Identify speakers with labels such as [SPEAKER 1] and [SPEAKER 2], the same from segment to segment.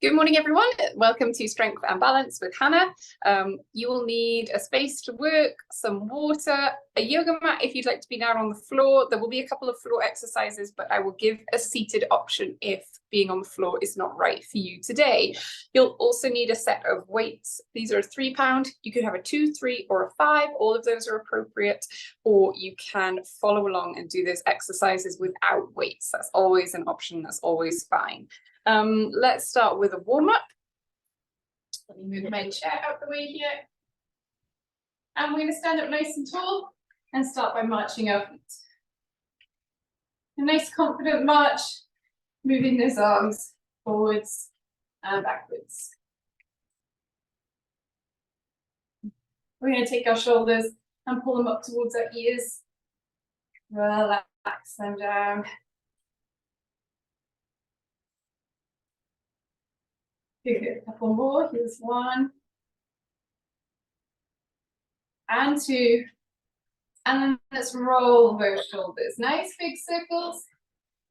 [SPEAKER 1] Good morning, everyone. Welcome to Strength and Balance with Hannah. You will need a space to work, some water, a yoga mat if you'd like to be down on the floor. There will be a couple of floor exercises, but I will give a seated option if being on the floor is not right for you today. You'll also need a set of weights. These are £3. You could have a 2, 3, or a 5. All of those are appropriate, or you can follow along and do those exercises without weights. That's always an option. That's always fine. Let's start with a warm-up. Let me move my chair out the way here. And we're going to stand up nice and tall and start by marching our feet. A nice confident march, moving those arms forwards and backwards. We're going to take our shoulders and pull them up towards our ears. Relax them down. Good, a couple more. Here's 1 and 2. And then let's roll those shoulders. Nice big circles.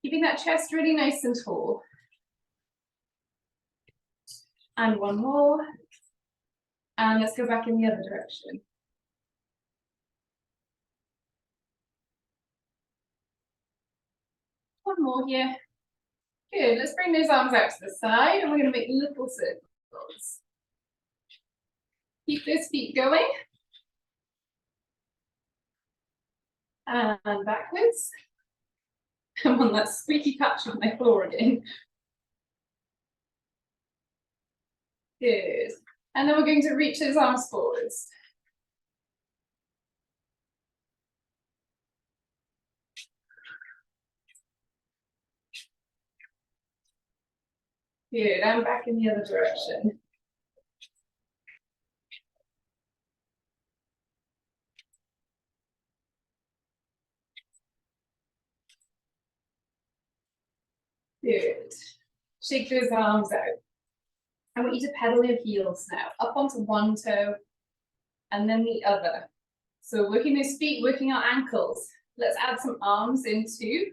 [SPEAKER 1] Keeping that chest really nice and tall. And 1 more. And let's go back in the other direction. One more here. Good, let's bring those arms out to the side and we're going to make little circles. Keep those feet going. And backwards. I'm on that squeaky patch on my floor again. Good. And then we're going to reach those arms forwards. Good, and back in the other direction. Good. Shake those arms out. I want you to pedal your heels now, up onto one toe and then the other. So working those feet, working our ankles. Let's add some arms into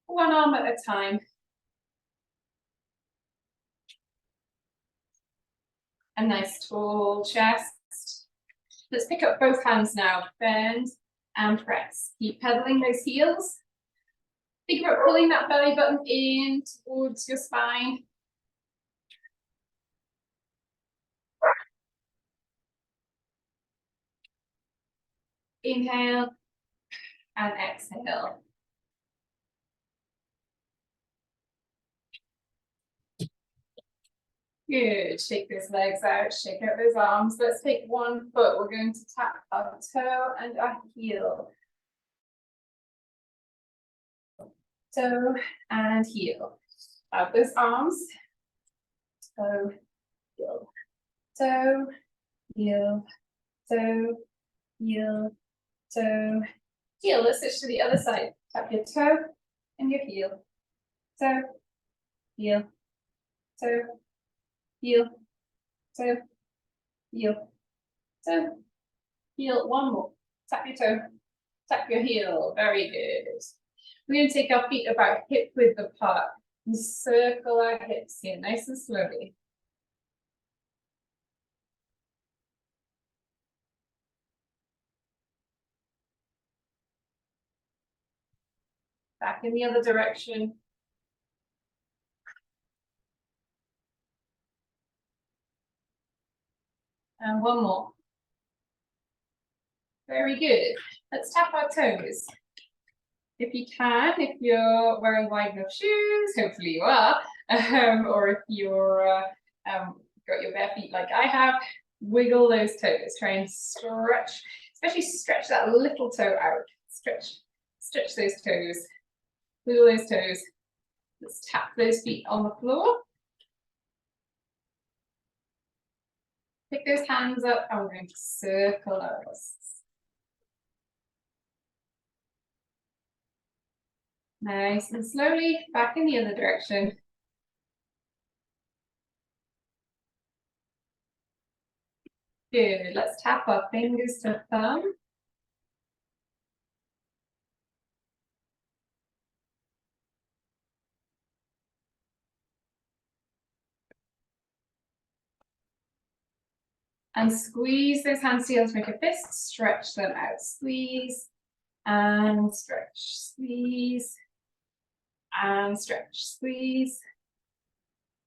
[SPEAKER 1] one arm at a time. A nice tall chest. Let's pick up both hands now. Bend and press. Keep pedaling those heels. Think about pulling that belly button in towards your spine. Inhale and exhale. Good. Shake those legs out, shake out those arms. Let's take 1 foot. We're going to tap our toe and our heel. Toe and heel. Out those arms. Toe, heel. Toe, heel. Toe, heel. Toe, heel. Let's switch to the other side. Tap your toe and your heel. Toe, heel. Toe, heel. Toe, heel. Toe, heel. 1 more. Tap your toe. Tap your heel. Very good. We're going to take our feet about hip width apart and circle our hips here nice and slowly. Back in the other direction. And 1 more. Very good. Let's tap our toes. If you can, if you're wearing wide enough shoes, hopefully you are, or if you're got your bare feet like I have, wiggle those toes. Try and stretch, especially stretch that little toe out. Stretch those toes. Wiggle those toes. Let's tap those feet on the floor. Pick those hands up and we're going to circle our wrists. Nice and slowly, back in the other direction. Good, let's tap our fingers to thumb. And squeeze those hands together to make a fist, stretch them out. Squeeze and stretch, squeeze and stretch, squeeze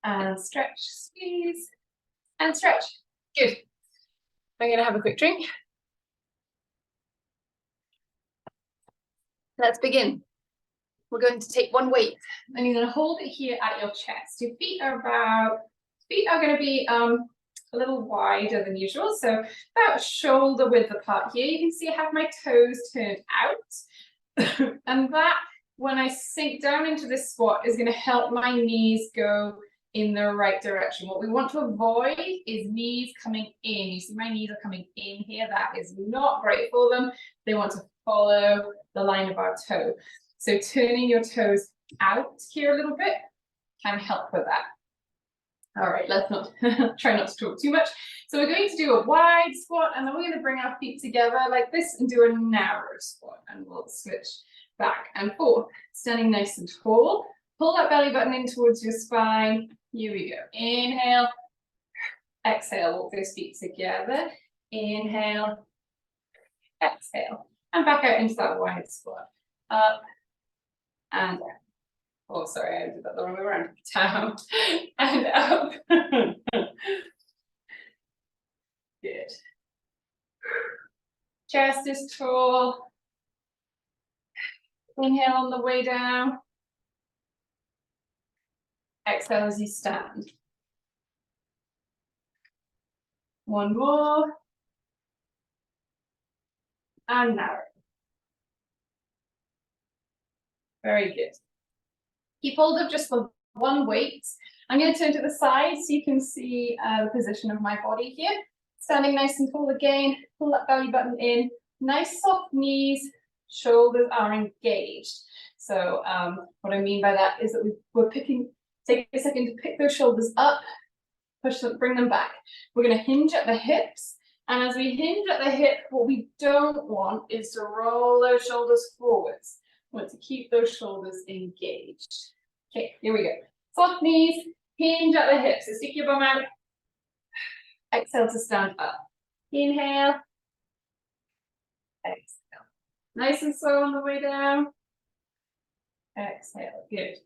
[SPEAKER 1] and stretch, squeeze and stretch. Good. I'm going to have a quick drink. Let's begin. We're going to take one weight and you're going to hold it here at your chest. Your feet are going to be a little wider than usual, so about shoulder width apart here. You can see I have my toes turned out, and that, when I sink down into this squat, is going to help my knees go in the right direction. What we want to avoid is knees coming in. You see my knees are coming in here. That is not great for them. They want to follow the line of our toe. So turning your toes out here a little bit can help with that. All right, let's not try not to talk too much. So we're going to do a wide squat, and then we're going to bring our feet together like this and do a narrow squat, and we'll switch back and forth, standing nice and tall. Pull that belly button in towards your spine. Here we go. Inhale, exhale, walk those feet together. Inhale, exhale, and back out into that wide squat. Up and down. Oh, sorry, I did that the wrong way around. Down and up. Good. Chest is tall. Inhale on the way down. Exhale as you stand. One more. And narrow. Very good. Keep hold of just the one weight. I'm going to turn to the side so you can see the position of my body here. Standing nice and tall again. Pull that belly button in. Nice soft knees. Shoulders are engaged. So what I mean by that is that we're picking. Take a second to pick those shoulders up. Push them, bring them back. We're going to hinge at the hips. And as we hinge at the hip, what we don't want is to roll those shoulders forwards. We want to keep those shoulders engaged. Okay, here we go. Soft knees, hinge at the hips. So stick your bum out. Exhale to stand up. Inhale. Exhale. Nice and slow on the way down. Exhale. Good.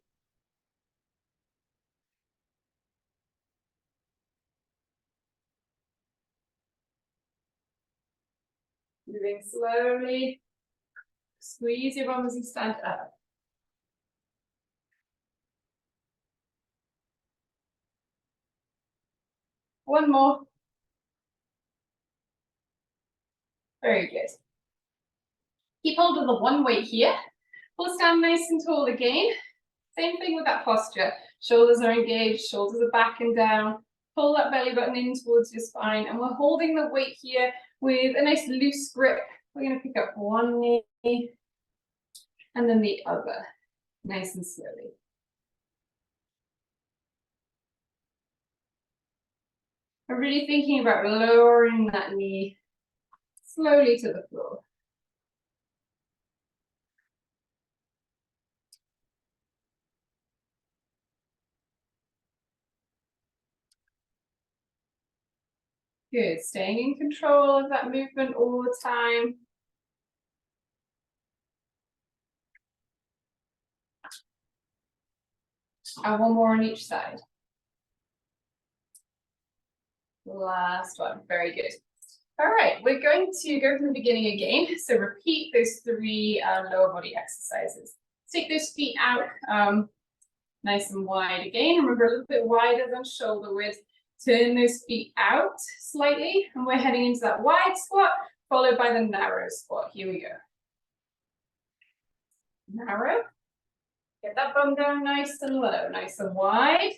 [SPEAKER 1] Moving slowly. Squeeze your bum as you stand up. One more. Very good. Keep hold of the one weight here. We'll stand nice and tall again. Same thing with that posture. Shoulders are engaged, shoulders are back and down. Pull that belly button in towards your spine, and we're holding the weight here with a nice loose grip. We're going to pick up one knee and then the other, nice and slowly. I'm really thinking about lowering that knee slowly to the floor. Good, staying in control of that movement all the time. And one more on each side. Last one, very good. All right, we're going to go from the beginning again. So repeat those three lower body exercises. Take those feet out nice and wide again. Remember, a little bit wider than shoulder width. Turn those feet out slightly, and we're heading into that wide squat, followed by the narrow squat. Here we go. Narrow. Get that bum down nice and low, nice and wide.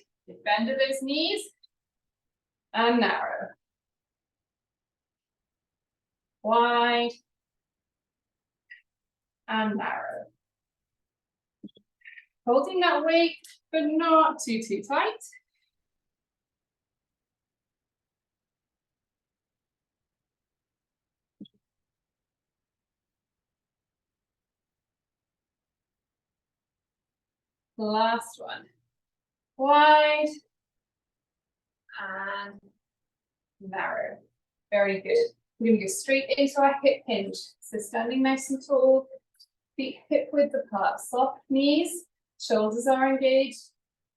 [SPEAKER 1] Bend at those knees. And narrow. Wide. And narrow. Holding that weight, but not too tight. Last one. Wide and narrow. Very good. We're going to go straight into our hip hinge. So standing nice and tall, feet hip width apart, soft knees, shoulders are engaged,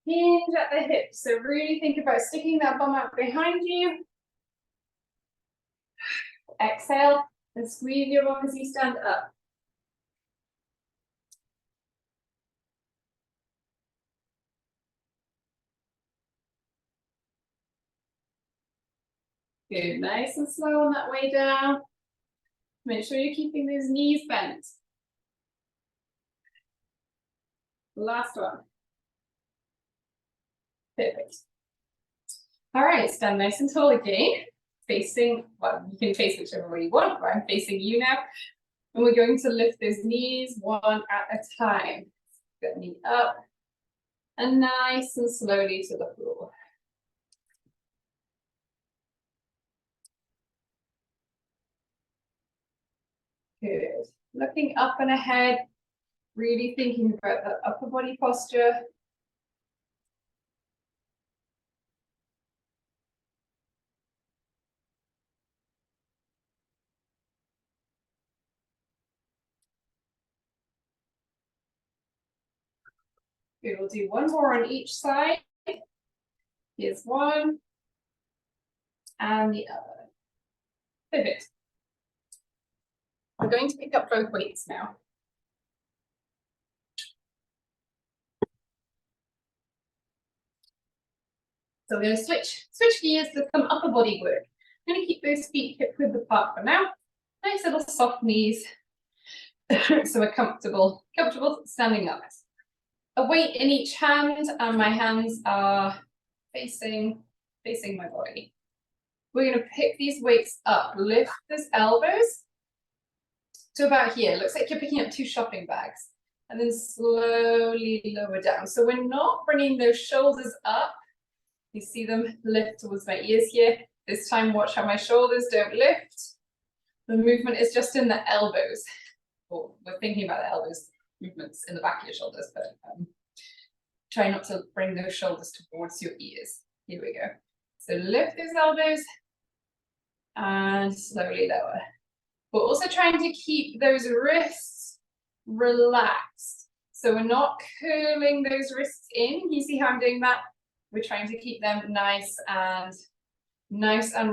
[SPEAKER 1] hinge at the hips. So really think about sticking that bum out behind you. Exhale and squeeze your bum as you stand up. Good, nice and slow on that way down. Make sure you're keeping those knees bent. Last one. Perfect. All right, stand nice and tall again. Facing, well, you can face whichever way you want, but I'm facing you now. And we're going to lift those knees one at a time. Get knee up and nice and slowly to the floor. Good. Looking up and ahead, really thinking about that upper body posture. Good, we'll do one more on each side. Here's one and the other. Perfect. I'm going to pick up both weights now. So we're going to switch gears to some upper body work. I'm going to keep those feet hip width apart for now. Nice little soft knees. So we're comfortable standing up. A weight in each hand, and my hands are facing my body. We're going to pick these weights up. Lift those elbows to about here. Looks like you're picking up 2 shopping bags. And then slowly lower down. So we're not bringing those shoulders up. You see them lift towards my ears here. This time, watch how my shoulders don't lift. The movement is just in the elbows. Well, we're thinking about the elbows movements in the back of your shoulders, but try not to bring those shoulders towards your ears. Here we go. So lift those elbows and slowly lower. We're also trying to keep those wrists relaxed. So we're not curling those wrists in. You see how I'm doing that? We're trying to keep them nice and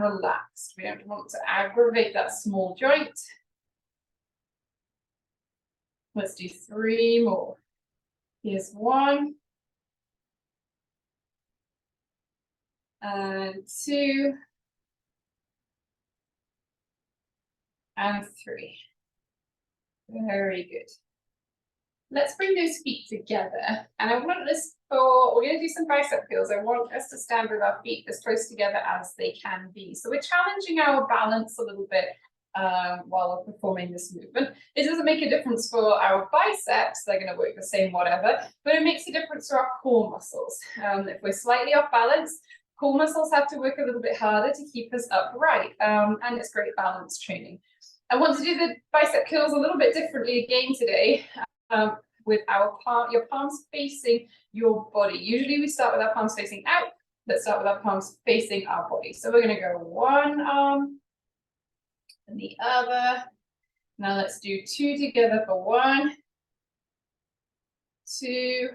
[SPEAKER 1] relaxed. We don't want to aggravate that small joint. Let's do 3 more. Here's 1. And 2. And 3. Very good. Let's bring those feet together. And I want this we're going to do some bicep curls. I want us to stand with our feet as close together as they can be. So we're challenging our balance a little bit while we're performing this movement. It doesn't make a difference for our biceps. They're going to work the same, whatever, but it makes a difference to our core muscles. If we're slightly off balance, core muscles have to work a little bit harder to keep us upright. And it's great balance training. I want to do the bicep curls a little bit differently again today. With your palms facing your body. Usually we start with our palms facing out. Let's start with our palms facing our body. So we're going to go one arm and the other. Now let's do 2 together for 1, 2,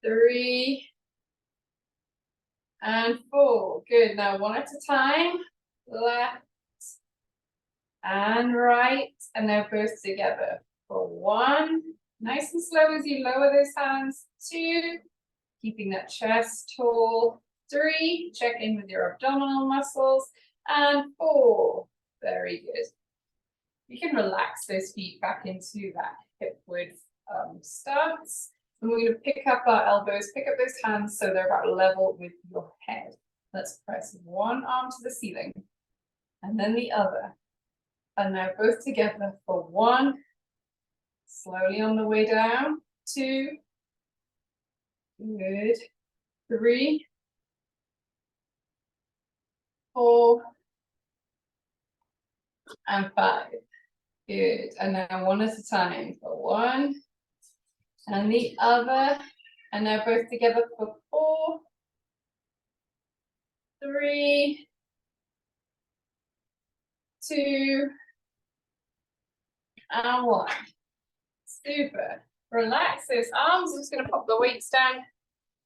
[SPEAKER 1] 3, and 4. Good. Now 1 at a time. Left and right. And now both together. For 1, nice and slow as you lower those hands. 2, keeping that chest tall. 3, check in with your abdominal muscles. And 4, very good. You can relax those feet back into that hip width stance. And we're going to pick up our elbows, pick up those hands so they're about level with your head. Let's press 1 arm to the ceiling and then the other. And now both together for 1. Slowly on the way down. 2. Good. 3. 4. And 5. Good. And now 1 at a time for 1. And the other. And now both together for 4. 3. 2, and 1. Super. Relax those arms. I'm just going to pop the weights down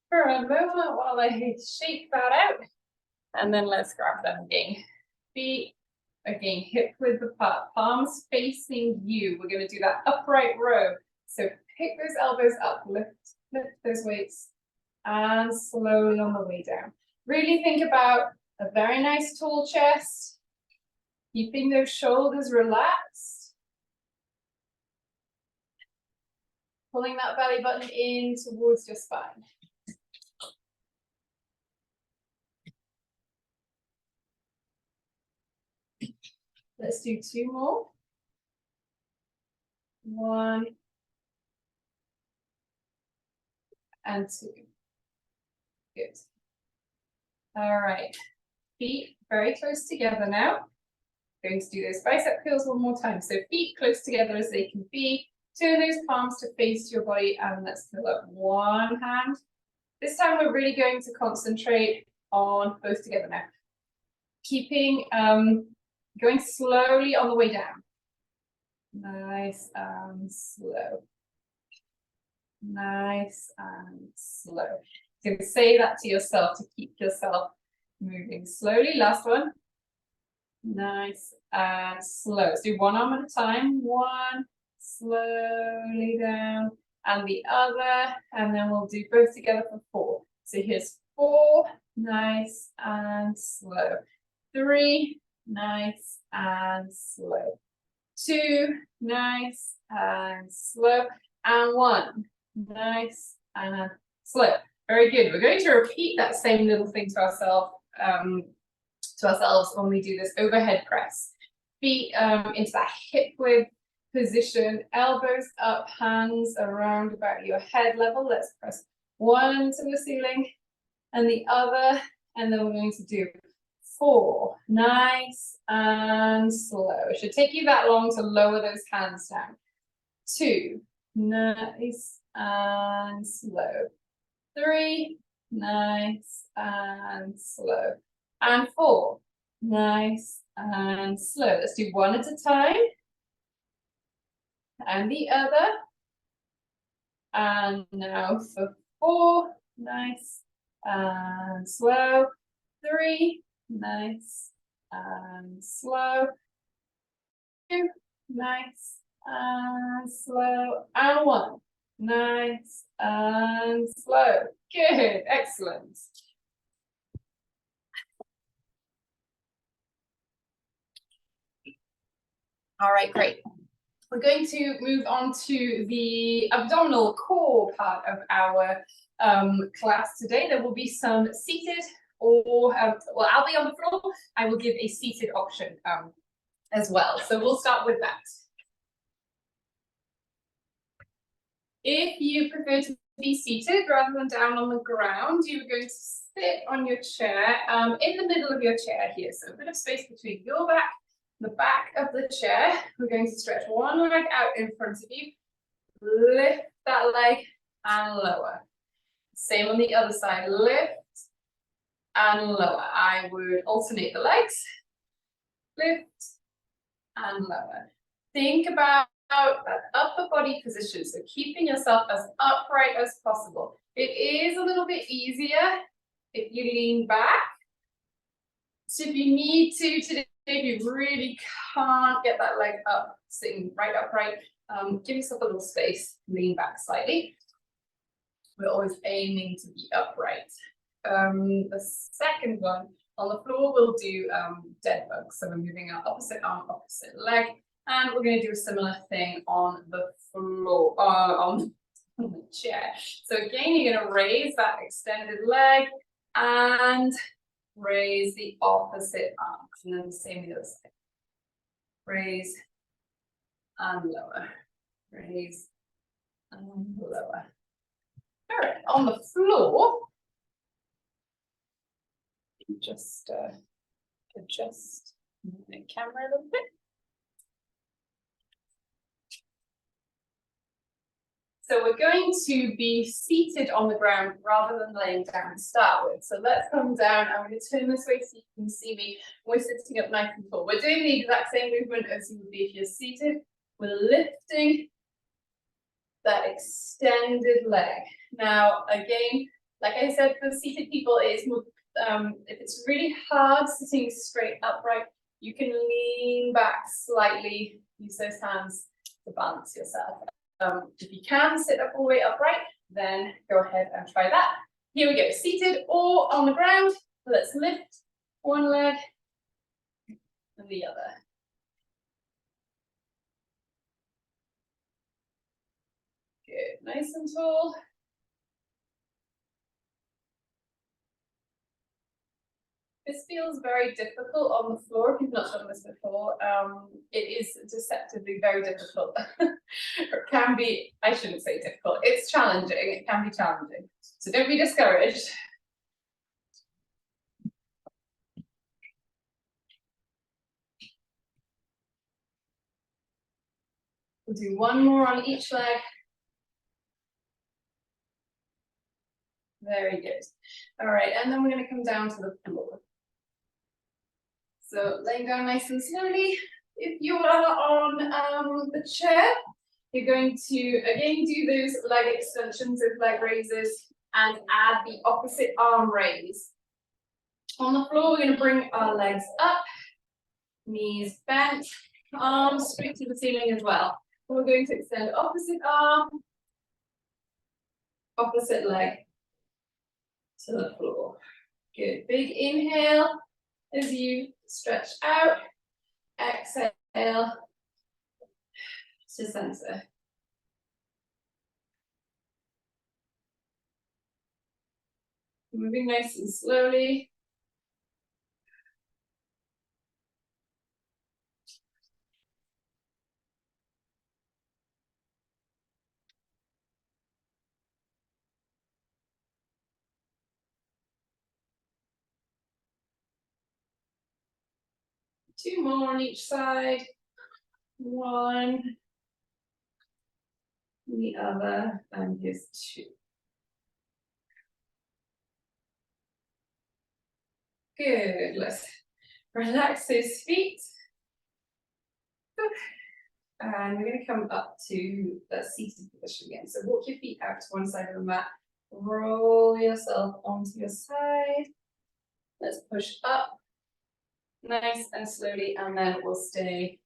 [SPEAKER 1] for a moment while I shake that out. And then let's grab them again. Feet, again, hip width apart, palms facing you. We're going to do that upright row. So pick those elbows up, lift those weights, and slowly on the way down. Really think about a very nice tall chest, keeping those shoulders relaxed, pulling that belly button in towards your spine. Let's do 2 more. 1 and 2. Good. All right. Feet very close together now. Going to do those bicep curls one more time. So feet close together as they can be. Turn those palms to face your body, and let's curl up one hand. This time we're really going to concentrate on both together now. Keeping, going slowly on the way down. Nice and slow. Nice and slow. You can say that to yourself to keep yourself moving slowly. Last one. Nice and slow. Let's do one arm at a time. 1, slowly down, and the other, and then we'll do both together for 4. So here's 4, nice and slow. 3, nice and slow. 2, nice and slow. And 1, nice and slow. Very good. We're going to repeat that same little thing to ourselves when we do this overhead press. Feet into that hip width position, elbows up, hands around about your head level. Let's press 1 to the ceiling and the other, and then we're going to do 4, nice and slow. It should take you that long to lower those hands down. 2, nice and slow. 3, nice and slow. And 4, nice and slow. Let's do 1 at a time. And the other. And now for 4, nice and slow. 3, nice and slow. 2, nice and slow. And 1, nice and slow. Good, excellent. All right, great. We're going to move on to the abdominal core part of our class today. There will be some seated or, well, I'll be on the floor. I will give a seated option as well. So we'll start with that. If you prefer to be seated rather than down on the ground, you're going to sit on your chair in the middle of your chair here. So a bit of space between your back, the back of the chair. We're going to stretch one leg out in front of you, lift that leg and lower. Same on the other side, lift and lower. I would alternate the legs, lift and lower. Think about that upper body position, so keeping yourself as upright as possible. It is a little bit easier if you lean back. So if you need to today, if you really can't get that leg up, sitting right upright, give yourself a little space, lean back slightly. We're always aiming to be upright. The second one, on the floor, we'll do dead bugs. So we're moving our opposite arm, opposite leg, and we're going to do a similar thing on the floor, on the chair. So again, you're going to raise that extended leg and raise the opposite arm, and then the same the other side. Raise and lower. Raise and lower. All right, on the floor, just adjust the camera a little bit. So we're going to be seated on the ground rather than laying down to start with. So let's come down. I'm going to turn this way so you can see me. We're sitting up nice and tall. We're doing the exact same movement as you would be if you're seated. We're lifting that extended leg. Now, again, like I said, for seated people, it's more, if it's really hard sitting straight upright, you can lean back slightly, use those hands to balance yourself. If you can sit up all the way upright, then go ahead and try that. Here we go, seated or on the ground. Let's lift one leg and the other. Good, nice and tall. This feels very difficult on the floor. If you've not done this before, it is deceptively very difficult. It can be, I shouldn't say difficult, it's challenging, it can be challenging. So don't be discouraged. We'll do one more on each leg. Very good. All right, and then we're going to come down to the floor. So laying down nice and slowly. If you are on the chair, you're going to again do those leg extensions of leg raises and add the opposite arm raise. On the floor, we're going to bring our legs up, knees bent, arms straight to the ceiling as well. We're going to extend opposite arm, opposite leg to the floor. Good. Big inhale as you stretch out. Exhale to center. Moving nice and slowly. Two more on each side. One, the other, and here's two. Good. Let's relax those feet. And we're going to come up to the seated position again. So walk your feet out to one side of the mat. Roll yourself onto your side. Let's push up. Nice and slowly, and then we'll stay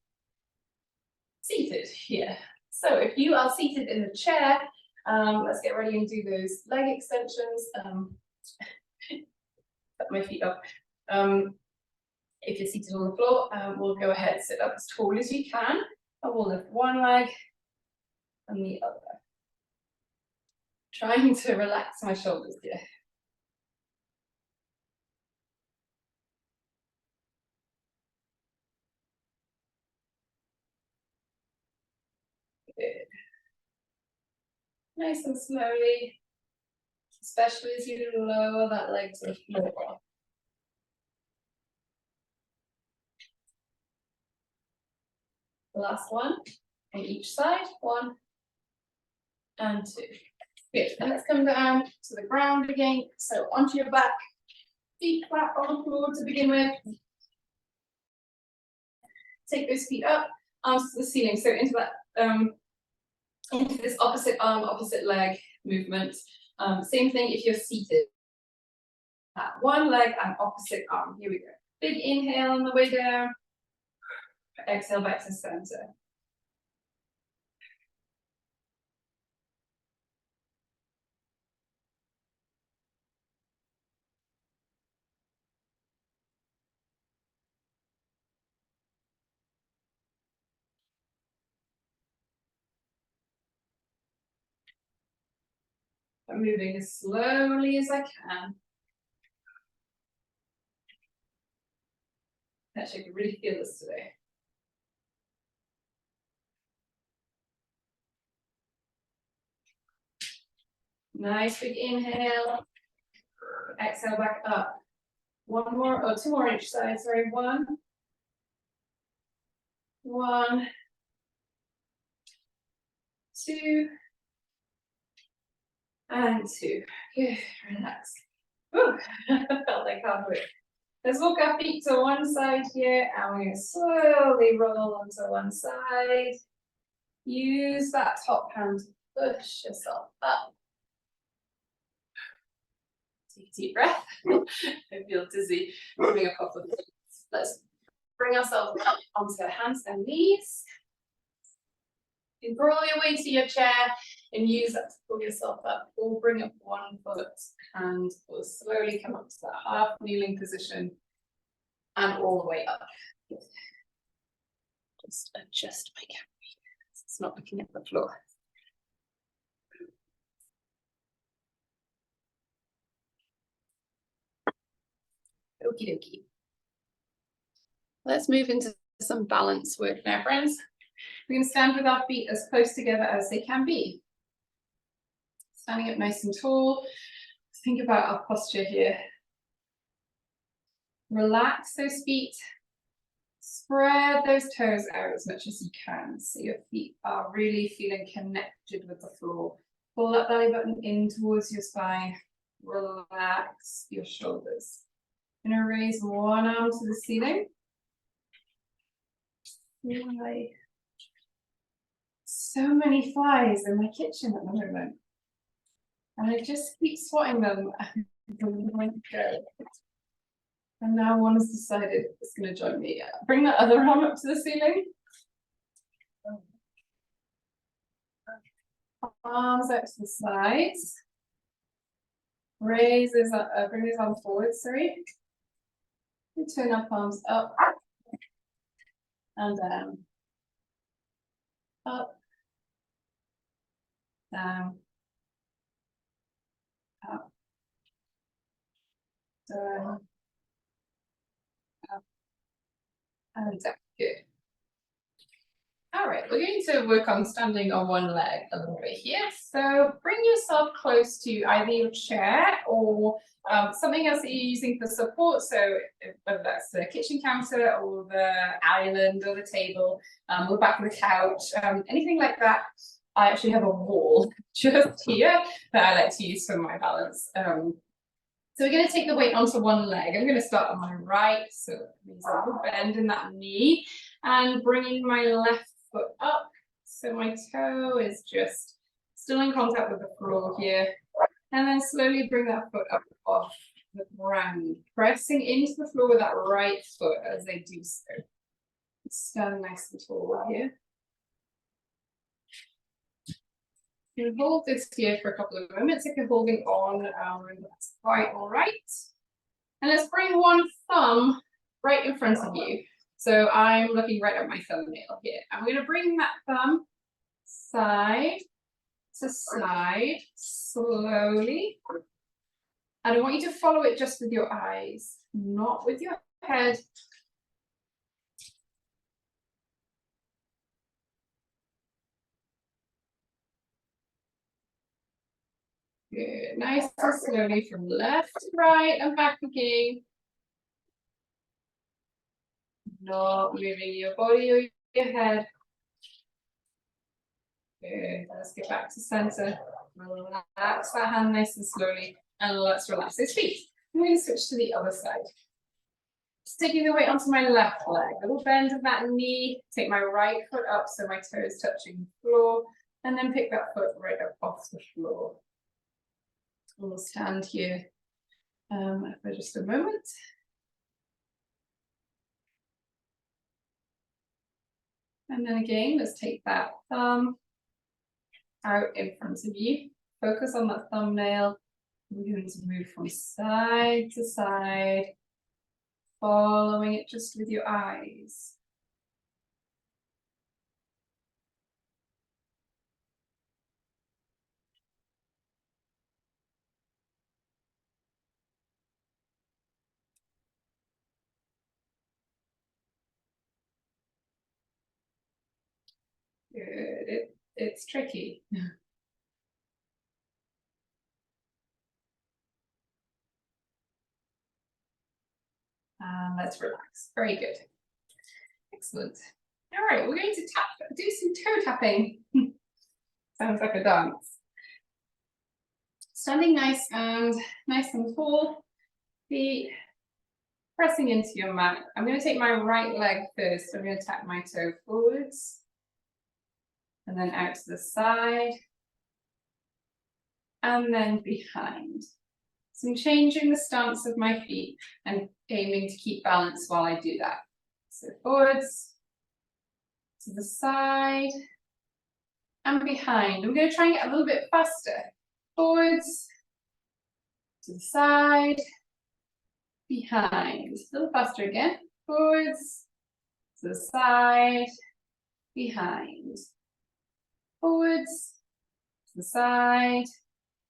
[SPEAKER 1] seated here. So if you are seated in the chair, let's get ready and do those leg extensions. Put my feet up. If you're seated on the floor, we'll go ahead, sit up as tall as you can, and we'll lift one leg and the other. Trying to relax my shoulders here. Good. Nice and slowly, especially as you lower that leg to the floor. Last one on each side, one and two. Good, and let's come down to the ground again. So onto your back, feet flat on the floor to begin with. Take those feet up, arms to the ceiling. So into that, into this opposite arm, opposite leg movement. Same thing if you're seated. One leg and opposite arm. Here we go. Big inhale on the way down. Exhale back to center. I'm moving as slowly as I can. Actually, I can really feel this today. Nice big inhale. Exhale back up. One more, or two more each side, sorry. One, two, And 2. Good, relax. Ooh, felt like hard work. Let's walk our feet to one side here, and we're going to slowly roll onto one side. Use that top hand to push yourself up. Take a deep breath. I feel dizzy. Coming up off the floor. Let's bring ourselves up onto hands and knees. You can roll your way to your chair and use that to pull yourself up, or bring up one foot and we'll slowly come up to that half kneeling position and all the way up. Just adjust my camera. It's not looking at the floor. Okie dokie. Let's move into some balance work now, friends. We're going to stand with our feet as close together as they can be. Standing up nice and tall. Think about our posture here. Relax those feet. Spread those toes out as much as you can, so your feet are really feeling connected with the floor. Pull that belly button in towards your spine. Relax your shoulders. I'm going to raise one arm to the ceiling. So many flies in my kitchen at the moment, and I just keep swatting them. And now one has decided it's going to join me. Bring that other arm up to the ceiling. Arms out to the sides. Raise those up, bring those arms forward, sorry. And turn our palms up and down. Up, down, up, down, up, and down. Good. All right, we're going to work on standing on one leg a little bit here. So bring yourself close to either your chair or something else that you're using for support. So whether that's the kitchen counter or the island or the table or the back of the couch, anything like that. I actually have a wall just here that I like to use for my balance. So we're going to take the weight onto one leg. I'm going to start on my right, so there's a little bend in that knee, and bringing my left foot up. So my toe is just still in contact with the floor here. And then slowly bring that foot up off the ground, pressing into the floor with that right foot as I do so. Stand nice and tall here. You can hold this here for a couple of moments if you're holding on, that's quite all right. And let's bring one thumb right in front of you. So I'm looking right at my thumbnail here. I'm going to bring that thumb side to side slowly. And I want you to follow it just with your eyes, not with your head. Good. Nice and slowly from left to right and back again. Not moving your body or your head. Good. Let's get back to center. Relax that hand nice and slowly. And let's relax those feet. I'm going to switch to the other side. Just taking the weight onto my left leg. A little bend of that knee. Take my right foot up so my toe is touching the floor. And then pick that foot right up off the floor. We'll stand here for just a moment. And then again, let's take that thumb out in front of you. Focus on that thumbnail. We're going to move from side to side, following it just with your eyes. Good. It's tricky. And let's relax. Very good. Excellent. All right, we're going to do some toe tapping. Sounds like a dance. Standing nice and tall, feet pressing into your mat. I'm going to take my right leg first. So I'm going to tap my toe forwards and then out to the side and then behind. So I'm changing the stance of my feet and aiming to keep balance while I do that. So forwards, to the side and behind. I'm going to try and get a little bit faster. Forwards, to the side, behind. A little faster again. Forwards, to the side, behind. Forwards, to the side,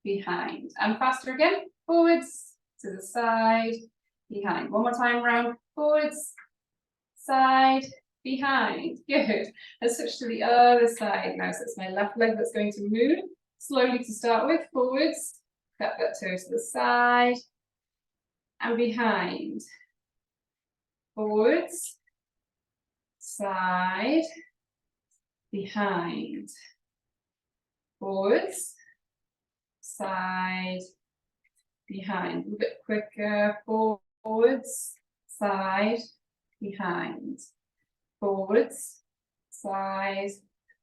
[SPEAKER 1] behind. And faster again. Forwards, to the side, behind. One more time round. Forwards, side, behind. Good. Let's switch to the other side now. So it's my left leg that's going to move slowly to start with. Forwards, tap that toe to the side and behind. Forwards, side, behind. Forwards, side, behind. A little bit quicker. Forwards, side, behind. Forwards, side,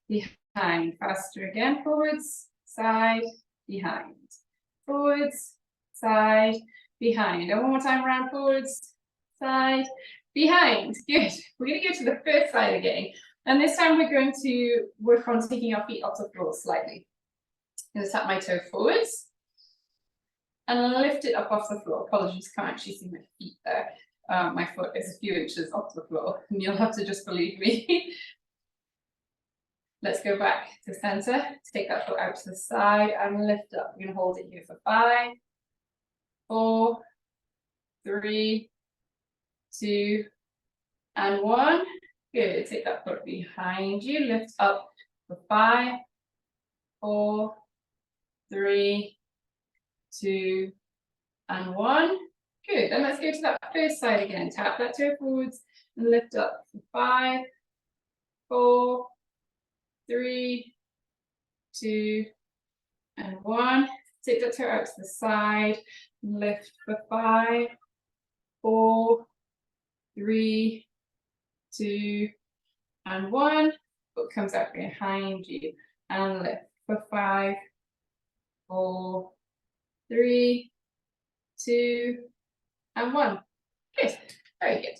[SPEAKER 1] behind. Faster again. Forwards, side, behind. Forwards, side, behind. And one more time around. Forwards, side, behind. Good. We're going to go to the first side again. And this time we're going to work on taking our feet off the floor slightly. I'm going to tap my toe forwards and lift it up off the floor. Apologies, can't actually see my feet there. My foot is a few inches off the floor, and you'll have to just believe me. Let's go back to center. Take that foot out to the side and lift up. We're going to hold it here for 5, 4, 3, 2, and 1. Good. Take that foot behind you. Lift up for 5, 4, 3, 2, and 1. Good. And let's go to that first side again. Tap that toe forwards and lift up for 5, 4, 3, 2, and 1. Take that toe out to the side and lift for 5, 4, 3, 2, and 1. Foot comes out behind you and lift for 5, 4, 3, 2, and 1. Good. Very good.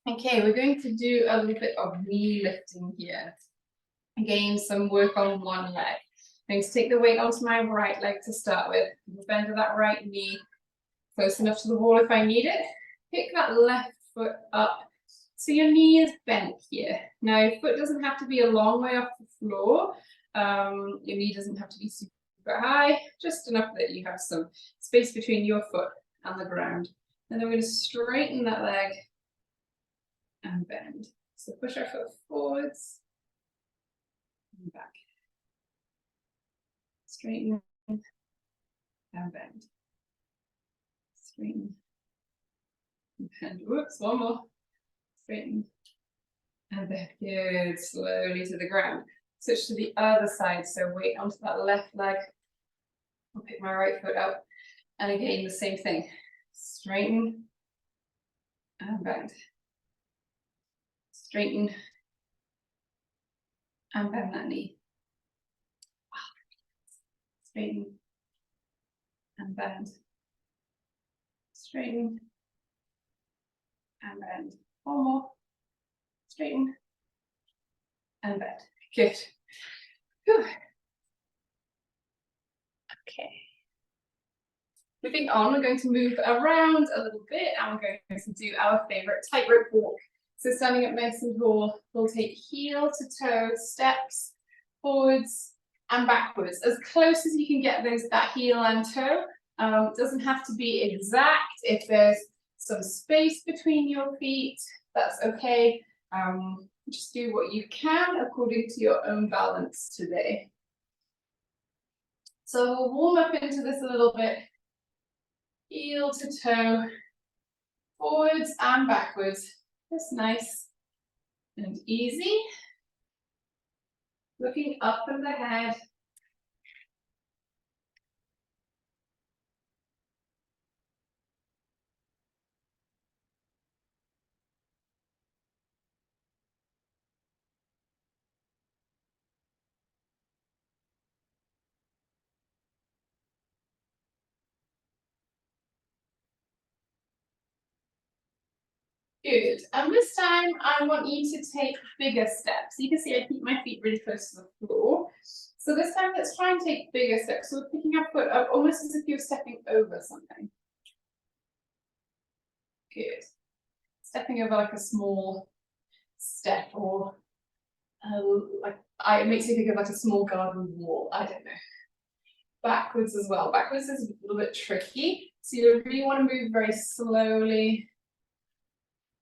[SPEAKER 1] Okay, we're going to do a little bit of knee lifting here. Again, some work on one leg. I'm going to take the weight onto my right leg to start with. Bend to that right knee close enough to the wall if I need it. Pick that left foot up so your knee is bent here. Now, your foot doesn't have to be a long way off the floor. Your knee doesn't have to be super high, just enough that you have some space between your foot and the ground. And then we're going to straighten that leg and bend. So push our foot forwards and back. Straighten and bend. Straighten and bend. Whoops, one more. Straighten and bend. Good. Slowly to the ground. Switch to the other side. So weight onto that left leg. I'll pick my right foot up. And again, the same thing. Straighten and bend. Straighten and bend that knee. Straighten and bend. Straighten and bend. One more. Straighten and bend. Good. Whew. Okay. Moving on, we're going to move around a little bit and we're going to do our favorite tightrope walk. So standing up nice and tall, we'll take heel to toe steps forwards and backwards, as close as you can get that heel and toe. Doesn't have to be exact. If there's some space between your feet, that's okay. Just do what you can according to your own balance today. So we'll warm up into this a little bit. Heel to toe, forwards and backwards. Just nice and easy. Looking up in the head. Good. And this time I want you to take bigger steps. You can see I keep my feet really close to the floor. So this time let's try and take bigger steps. So we're picking our foot up almost as if you're stepping over something. Good. Stepping over like a small step, or it makes me think of like a small garden wall. I don't know. Backwards as well. Backwards is a little bit tricky. So you really want to move very slowly.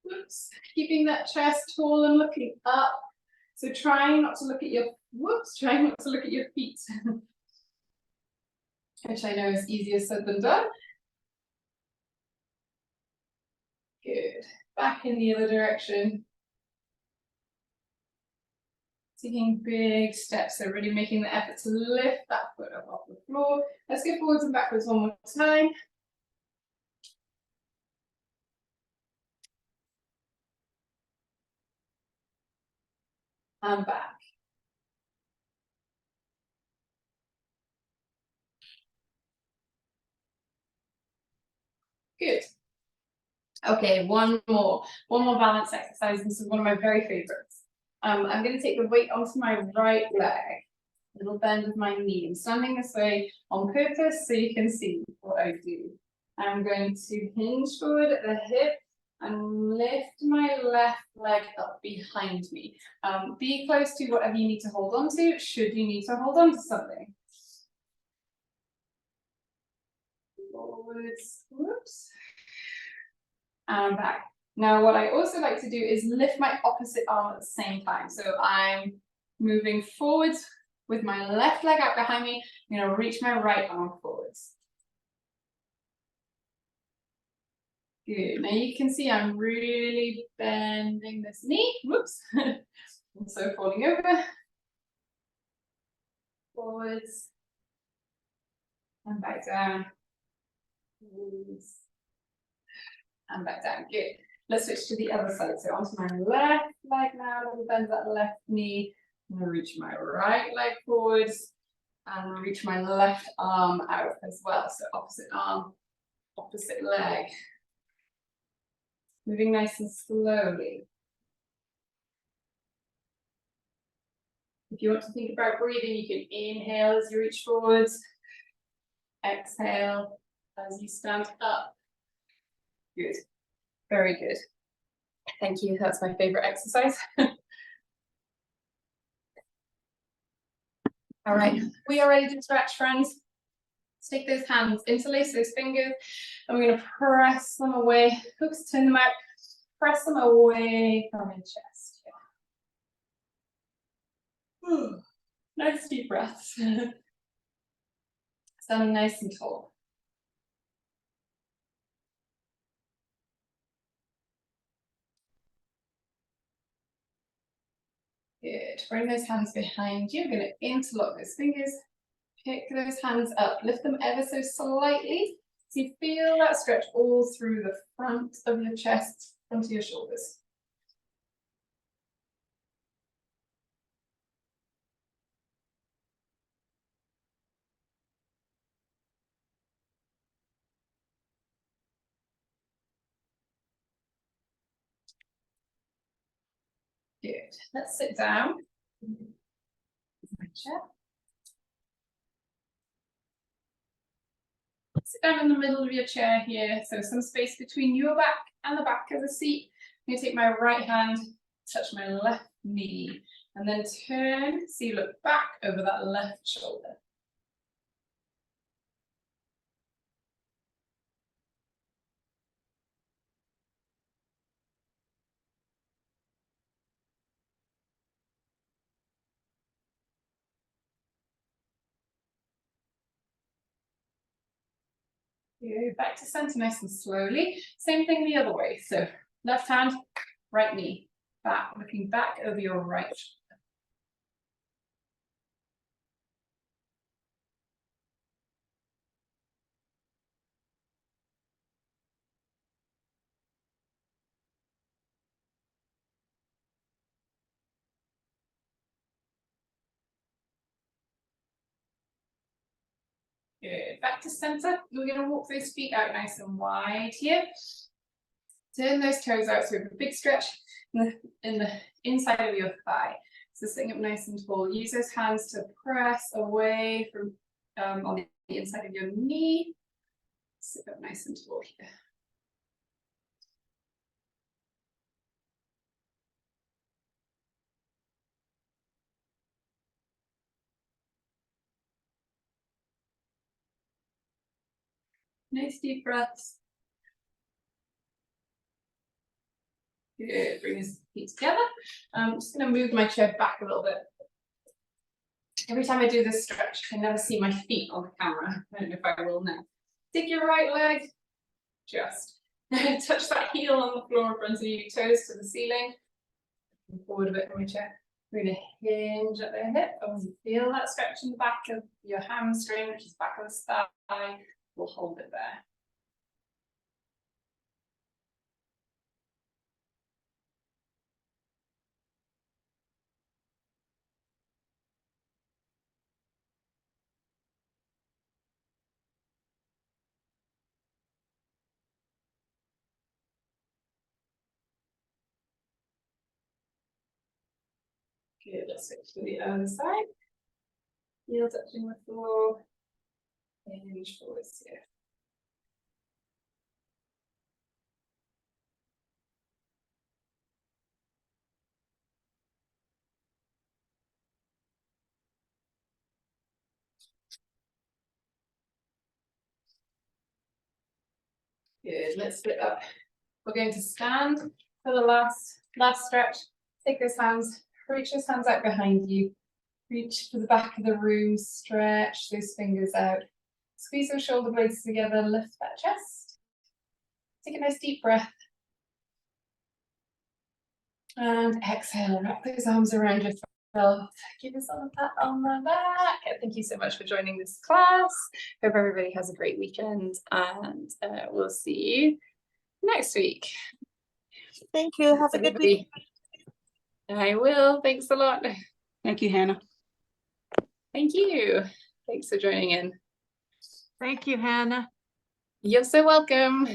[SPEAKER 1] Whoops. Keeping that chest tall and looking up. So trying not to look at your trying not to look at your feet. Which I know is easier said than done. Good. Back in the other direction. Taking big steps, so really making the effort to lift that foot up off the floor. Let's go forwards and backwards one more time. And back. Good. Okay, one more balance exercise. This is one of my very favorites. I'm going to take the weight onto my right leg, little bend of my knee. I'm standing this way on purpose so you can see what I do. I'm going to hinge forward at the hip and lift my left leg up behind me. Be close to whatever you need to hold on to, should you need to hold on to something. Forwards, whoops. And back. Now what I also like to do is lift my opposite arm at the same time. So I'm moving forwards with my left leg out behind me. I'm going to reach my right arm forwards. Good. Now you can see I'm really bending this knee. Whoops. Also falling over. Forwards. And back down. Forwards. And back down. Good. Let's switch to the other side. So onto my left leg now. Little bend that left knee. I'm going to reach my right leg forwards and reach my left arm out as well. So opposite arm, opposite leg. Moving nice and slowly. If you want to think about breathing, you can inhale as you reach forwards. Exhale as you stand up. Good. Very good. Thank you. That's my favorite exercise. All right, we are ready to stretch, friends. Stick those hands, interlace those fingers, and we're going to press them away. Hooks, turn them out, press them away from your chest. Yeah. Nice deep breaths. Standing nice and tall. Good. Bring those hands behind you. We're going to interlock those fingers. Pick those hands up. Lift them ever so slightly. So you feel that stretch all through the front of your chest, front of your shoulders. Good. Let's sit down. My chair. Sit down in the middle of your chair here, so some space between your back and the back of the seat. I'm going to take my right hand, touch my left knee, and then turn, so you look back over that left shoulder. Good. Back to center nice and slowly. Same thing the other way. So left hand, right knee, back, looking back over your right shoulder. Good. Back to center. We're going to walk those feet out nice and wide here. Turn those toes out, so we have a big stretch in the inside of your thigh. So sitting up nice and tall. Use those hands to press away from on the inside of your knee. Sit up nice and tall here. Nice deep breaths. Good. Bring his feet together. I'm just going to move my chair back a little bit. Every time I do this stretch, I can never see my feet on the camera. I don't know if I will now. Dig your right leg. Just touch that heel on the floor in front of you, toes to the ceiling. Forward a bit in my chair. We're going to hinge at the hip. And feel that stretch in the back of your hamstring, which is back of the thigh. We'll hold it there. Good, let's switch to the other side. Heel touching the floor. Hinge forwards here. Good, let's split up. We're going to stand for the last stretch. Take those hands, reach those hands out behind you. Reach to the back of the room, stretch those fingers out. Squeeze those shoulder blades together, lift that chest. Take a nice deep breath. And exhale, wrap those arms around yourself. Give yourself a pat on the back. Thank you so much for joining this class. Hope everybody has a great weekend, and we'll see you next week.
[SPEAKER 2] Thank you. Have a good week.
[SPEAKER 1] I will. Thanks a lot.
[SPEAKER 3] Thank you, Hannah.
[SPEAKER 1] Thank you. Thanks for joining in.
[SPEAKER 2] Thank you, Hannah.
[SPEAKER 1] You're so welcome.